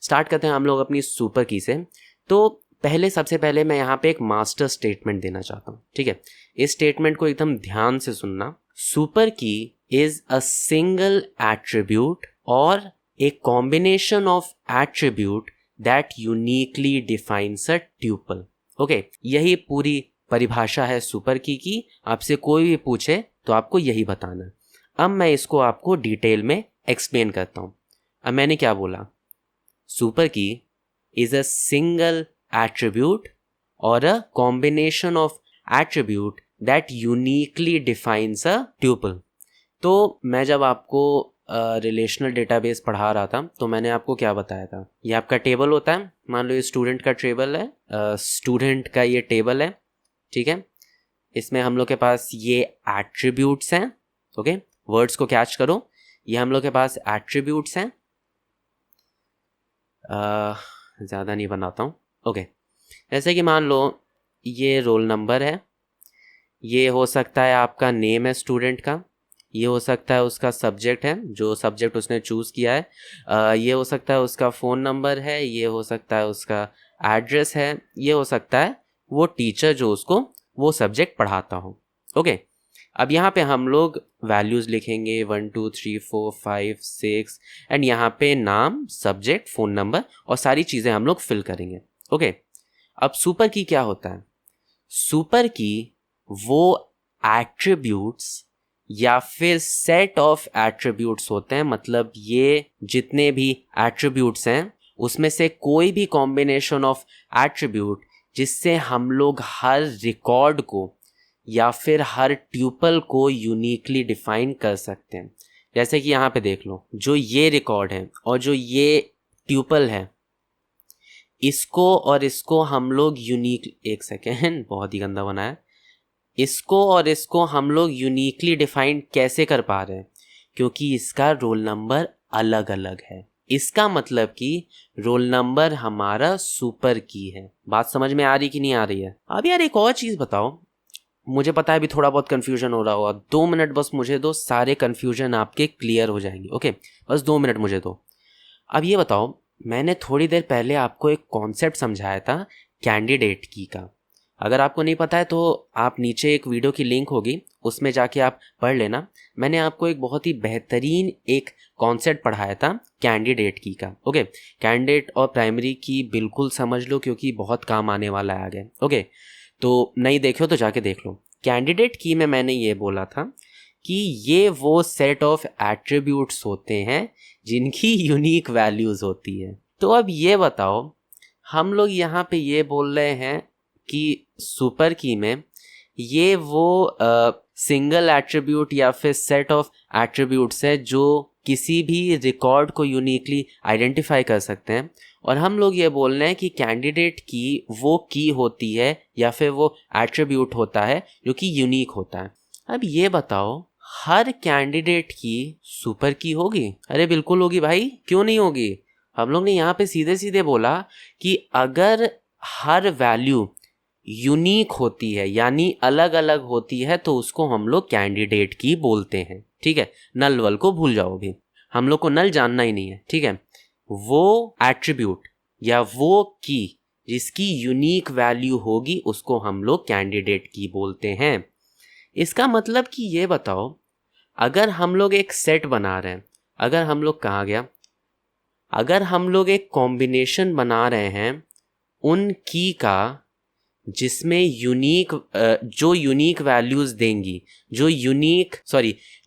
Start करते हैं हम लोग अपनी सुपर की से। तो सबसे पहले मैं यहाँ पे एक मास्टर स्टेटमेंट देना चाहता हूँ, ठीक है। इस स्टेटमेंट को एकदम ध्यान से सुनना। Super key is a single attribute और a combination of attribute that uniquely defines a tuple. Okay, यही पूरी परिभाषा है सुपर की। आपसे कोई भी पूछे तो आपको यही बताना। अब मैं इसको आपको डिटेल में एक्सप्लेन करता हूँ। अब मैंने क्या बोला, super key is a single attribute or a combination of attribute that uniquely defines a tuple। तो मैं जब आपको रिलेशनल डेटाबेस पढ़ा रहा था तो मैंने आपको क्या बताया था, ये आपका टेबल होता है। मान लो ये स्टूडेंट का टेबल है, स्टूडेंट का ये टेबल है, ठीक है। इसमें हम लोग के पास ये एट्रीब्यूट्स हैं। ओके, वर्ड्स को कैच करो, ये हम लोग के पास एट्रीब्यूट्स हैं। ज़्यादा नहीं बनाता हूँ। ओके, जैसे कि मान लो ये रोल नंबर है, ये हो सकता है आपका नेम है स्टूडेंट का, ये हो सकता है उसका सब्जेक्ट है, जो सब्जेक्ट उसने चूज़ किया है, ये हो सकता है उसका फ़ोन नंबर है, ये हो सकता है उसका एड्रेस है, ये हो सकता है वो टीचर जो उसको वो सब्जेक्ट पढ़ाता हो। ओके, अब यहाँ पे हम लोग वैल्यूज़ लिखेंगे 1 2 3 4 5 6 एंड यहाँ पे नाम, सब्जेक्ट, फ़ोन नंबर और सारी चीज़ें हम लोग फिल करेंगे। ओके, अब सुपर की क्या होता है, सुपर की वो एट्रीब्यूट्स या फिर सेट ऑफ एट्रीब्यूट्स होते हैं। मतलब ये जितने भी एट्रीब्यूट्स हैं उसमें से कोई भी कॉम्बिनेशन ऑफ एट्रीब्यूट जिससे हम लोग हर रिकॉर्ड को या फिर हर ट्यूपल को यूनिकली डिफाइन कर सकते हैं। जैसे कि यहाँ पे देख लो, जो ये रिकॉर्ड है और जो ये ट्यूपल है, इसको और इसको हम लोग यूनिक, एक सेकेंड बहुत ही गंदा बना है, इसको और इसको हम लोग यूनिकली डिफाइन कैसे कर पा रहे हैं, क्योंकि इसका रोल नंबर अलग अलग है। इसका मतलब कि रोल नंबर हमारा सुपर की है। बात समझ में आ रही कि नहीं आ रही है? अब यार एक और चीज़ बताओ, मुझे पता है अभी थोड़ा बहुत कन्फ्यूजन हो रहा होगा, 2 मिनट बस मुझे दो, सारे कन्फ्यूजन आपके क्लियर हो जाएंगे। ओके, बस 2 मिनट मुझे दो। अब ये बताओ, मैंने थोड़ी देर पहले आपको एक कॉन्सेप्ट समझाया था कैंडिडेट की का। अगर आपको नहीं पता है तो आप नीचे एक वीडियो की लिंक होगी, उसमें जाके आप पढ़ लेना। मैंने आपको एक बहुत ही बेहतरीन एक कॉन्सेप्ट पढ़ाया था कैंडिडेट की का। ओके, कैंडिडेट और प्राइमरी की बिल्कुल समझ लो, क्योंकि बहुत काम आने वाला है आगे। ओके, तो नहीं देखो तो जाके देख लो। कैंडिडेट की में मैंने ये बोला था कि ये वो सेट ऑफ एट्रीब्यूट्स होते हैं जिनकी यूनिक वैल्यूज़ होती है। तो अब ये बताओ, हम लोग यहाँ पे ये बोल रहे हैं कि सुपर की में ये वो सिंगल एट्रीब्यूट या फिर सेट ऑफ एट्रीब्यूट्स है जो किसी भी रिकॉर्ड को यूनिकली आइडेंटिफाई कर सकते हैं, और हम लोग ये बोल रहे हैं कि कैंडिडेट की वो की होती है या फिर वो एट्रीब्यूट होता है जो कि यूनिक होता है। अब ये बताओ, हर कैंडिडेट की सुपर की होगी? अरे बिल्कुल होगी भाई, क्यों नहीं होगी। हम लोग ने यहाँ पे सीधे सीधे बोला कि अगर हर वैल्यू यूनिक होती है यानी अलग अलग होती है तो उसको हम लोग कैंडिडेट की बोलते हैं। ठीक है, नल वल को भूल जाओ, भी हम लोग को नल जानना ही नहीं है। ठीक है, वो एट्रीब्यूट या वो की जिसकी यूनिक वैल्यू होगी उसको हम लोग कैंडिडेट की बोलते हैं। इसका मतलब कि ये बताओ, अगर हम लोग एक सेट बना रहे हैं, अगर हम लोग कहाँ गया, अगर हम लोग एक कॉम्बिनेशन बना रहे हैं उन की का जिसमें यूनिक जो यूनिक वैल्यूज़ देंगी,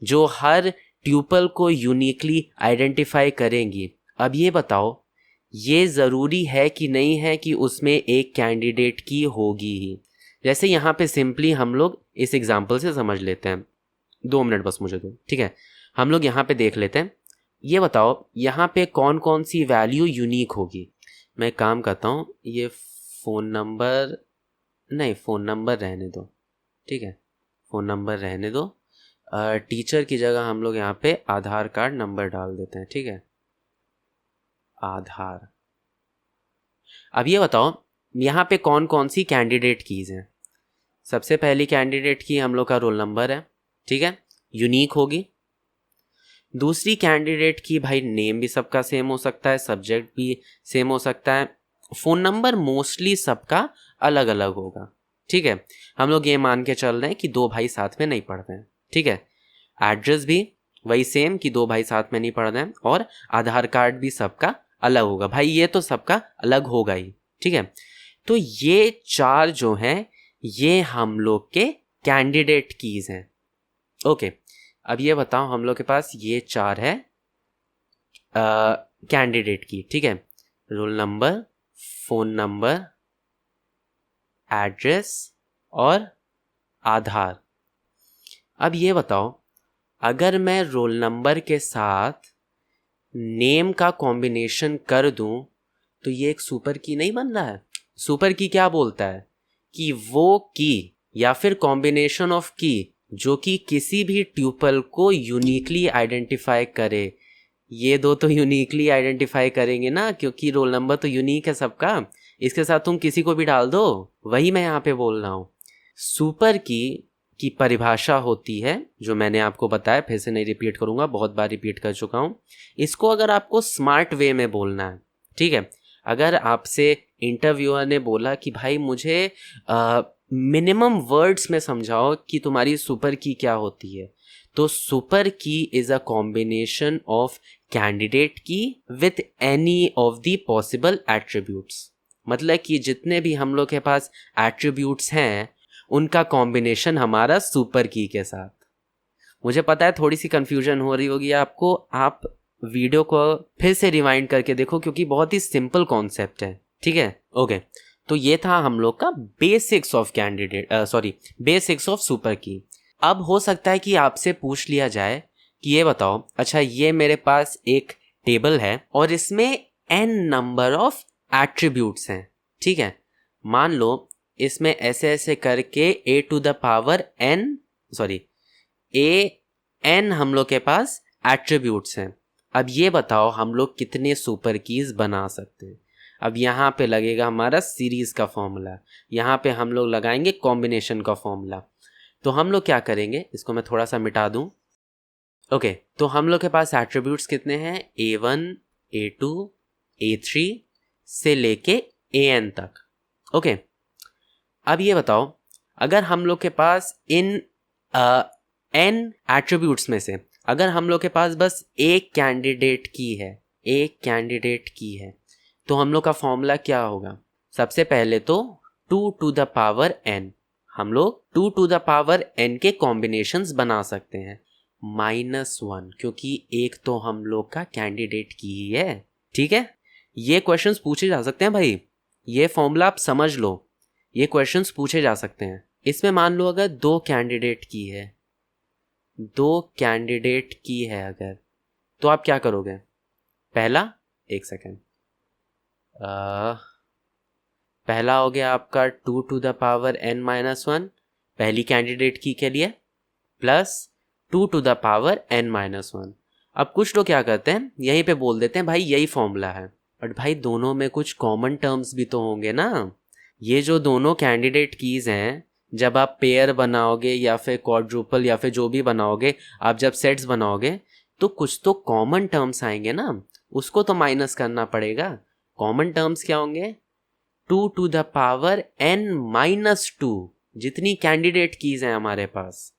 जो हर ट्यूपल को यूनिकली आइडेंटिफाई करेंगी। अब ये बताओ, ये ज़रूरी है कि नहीं है कि उसमें एक कैंडिडेट की होगी ही। जैसे यहाँ पे सिंपली हम लोग इस एग्जांपल से समझ लेते हैं। 2 मिनट बस मुझे दो, ठीक है। हम लोग यहाँ पे देख लेते हैं। ये बताओ यहाँ पे कौन कौन सी वैल्यू यूनिक होगी। मैं काम करता हूँ, ये फ़ोन नंबर रहने दो, ठीक है, फ़ोन नंबर रहने दो। टीचर की जगह हम लोग यहाँ पे आधार कार्ड नंबर डाल देते हैं। ठीक है, आधार। अब ये बताओ यहाँ पे कौन कौन सी कैंडिडेट कीज़ हैं। सबसे पहली कैंडिडेट की हम लोग का रोल नंबर है, ठीक है, यूनिक होगी। दूसरी कैंडिडेट की भाई नेम भी सबका सेम हो सकता है, सब्जेक्ट भी सेम हो सकता है, फ़ोन नंबर मोस्टली सबका अलग अलग होगा। ठीक है, हम लोग ये मान के चल रहे हैं कि दो भाई साथ में नहीं पढ़ते हैं। ठीक है, एड्रेस भी वही सेम कि दो भाई साथ में नहीं पढ़ रहे हैं, और आधार कार्ड भी सबका अलग होगा। भाई ये तो सबका अलग होगा ही। ठीक है, तो ये चार जो हैं ये हम लोग के कैंडिडेट कीज हैं। ओके, अब ये बताओ, हम लोग के पास ये चार है कैंडिडेट की। ठीक है, roll number, phone number, address और आधार। अब ये बताओ, अगर मैं रोल नंबर के साथ नेम का कॉम्बिनेशन कर दूं तो ये एक सुपर की नहीं बन रहा है? सुपर की क्या बोलता है कि वो की या फिर कॉम्बिनेशन ऑफ की जो कि किसी भी ट्यूपल को यूनिकली आइडेंटिफाई करे। ये दो तो यूनिकली आइडेंटिफाई करेंगे ना, क्योंकि रोल नंबर तो यूनिक है सबका, इसके साथ तुम किसी को भी डाल दो। वही मैं यहाँ पे बोल रहा हूँ। सुपर की परिभाषा होती है जो मैंने आपको बताया, फिर से नहीं रिपीट करूँगा, बहुत बार रिपीट कर चुका हूँ। इसको अगर आपको स्मार्ट वे में बोलना है, ठीक है, अगर आपसे इंटरव्यूअर ने बोला कि भाई मुझे मिनिमम वर्ड्स में समझाओ कि तुम्हारी सुपर की क्या होती है, तो super key is a combination of candidate key with any of the possible attributes. मतलब कि जितने भी हम लोग के पास एट्रीब्यूट्स हैं उनका कॉम्बिनेशन हमारा सुपर की के साथ। मुझे पता है थोड़ी सी कंफ्यूजन हो रही होगी आपको, आप वीडियो को फिर से रिवाइंड करके देखो क्योंकि बहुत ही सिंपल कॉन्सेप्ट है। ठीक है, ओके, तो ये था हम लोग का basics of basics of super की। अब हो सकता है कि आपसे पूछ लिया जाए कि ये बताओ, अच्छा ये मेरे पास एक टेबल है और इसमें n नंबर ऑफ एट्रीब्यूट्स हैं। ठीक है, मान लो इसमें ऐसे ऐसे करके n हम लोग के पास एट्रीब्यूट्स हैं। अब ये बताओ हम लोग कितने सुपर कीज बना सकते हैं। अब यहाँ पे लगेगा हमारा सीरीज का फॉर्मूला, यहाँ पे हम लोग लगाएंगे कॉम्बिनेशन का फॉर्मूला। तो हम लोग क्या करेंगे, इसको मैं थोड़ा सा मिटा दूं। ओके, तो हम लोग के पास एट्रीब्यूट्स कितने हैं, A1, A2, A3 से लेके AN तक। ओके, अब ये बताओ, अगर हम लोग के पास इन n एट्रीब्यूट्स में से अगर हम लोग के पास बस एक कैंडिडेट की है, तो हम लोग का फॉर्मूला क्या होगा। सबसे पहले तो 2 to the power n, हम लोग 2 to the power n के कॉम्बिनेशंस बना सकते हैं, -1 क्योंकि एक तो हम लोग का कैंडिडेट की ही है। ठीक है, ये क्वेश्चंस पूछे जा सकते हैं भाई, ये फॉर्मूला आप समझ लो, ये क्वेश्चंस पूछे जा सकते हैं। इसमें मान लो अगर दो कैंडिडेट की है अगर, तो आप क्या करोगे। पहला, एक सेकेंड, पहला हो गया आपका 2 to the power n-1 पहली कैंडिडेट की के लिए, plus 2 to the power n-1। अब कुछ लोग क्या करते हैं, यहीं पे बोल देते हैं भाई यही फॉर्मूला है, बट भाई दोनों में कुछ कॉमन टर्म्स भी तो होंगे ना। ये जो दोनों कैंडिडेट कीज हैं, जब आप पेयर बनाओगे या फिर क्वाड्रुपल या फिर जो भी बनाओगे, आप जब सेट्स बनाओगे तो कुछ तो कॉमन टर्म्स आएंगे ना, उसको तो माइनस करना पड़ेगा। कॉमन टर्म्स क्या होंगे, 2 to the power n-2 जितनी कैंडिडेट कीज हैं हमारे पास।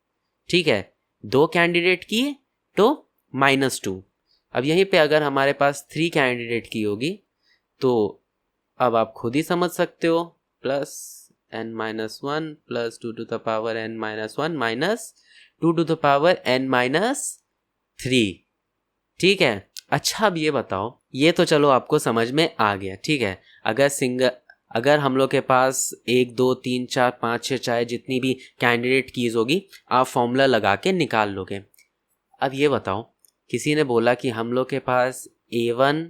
ठीक है, दो कैंडिडेट की तो -2। अब यहीं पे अगर हमारे पास 3 कैंडिडेट की होगी तो अब आप खुद ही समझ सकते हो, plus n-1 plus 2 to the power n-1 minus 2 to the power n-3। ठीक है, अच्छा अब ये बताओ, ये तो चलो आपको समझ में आ गया। ठीक है, अगर हम लोग के पास 1 2 3 4 5 6 चाहे जितनी भी कैंडिडेट कीज होगी आप फॉर्मूला लगा के निकाल लोगे। अब ये बताओ, किसी ने बोला कि हम लोग के पास A1,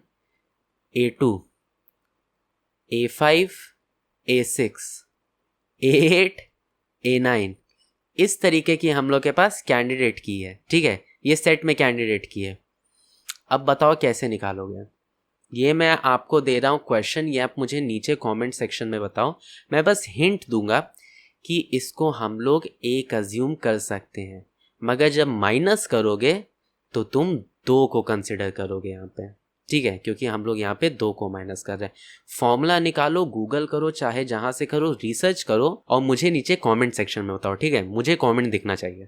A2, A5, A6, A8, A9 इस तरीके की हम लोग के पास कैंडिडेट की है। ठीक है, ये सेट में कैंडिडेट की है। अब बताओ कैसे निकालोगे। ये मैं आपको दे रहा हूँ क्वेश्चन, ये आप मुझे नीचे कमेंट सेक्शन में बताओ। मैं बस हिंट दूंगा कि इसको हम लोग एक अज्यूम कर सकते हैं, मगर जब माइनस करोगे तो तुम 2 को कंसिडर करोगे यहाँ पे, ठीक है, क्योंकि हम लोग यहाँ पे 2 को माइनस कर रहे हैं। फॉर्मूला निकालो, गूगल करो, चाहे जहाँ से करो, रिसर्च करो और मुझे नीचे कमेंट सेक्शन में बताओ, ठीक है, मुझे कमेंट दिखना चाहिए।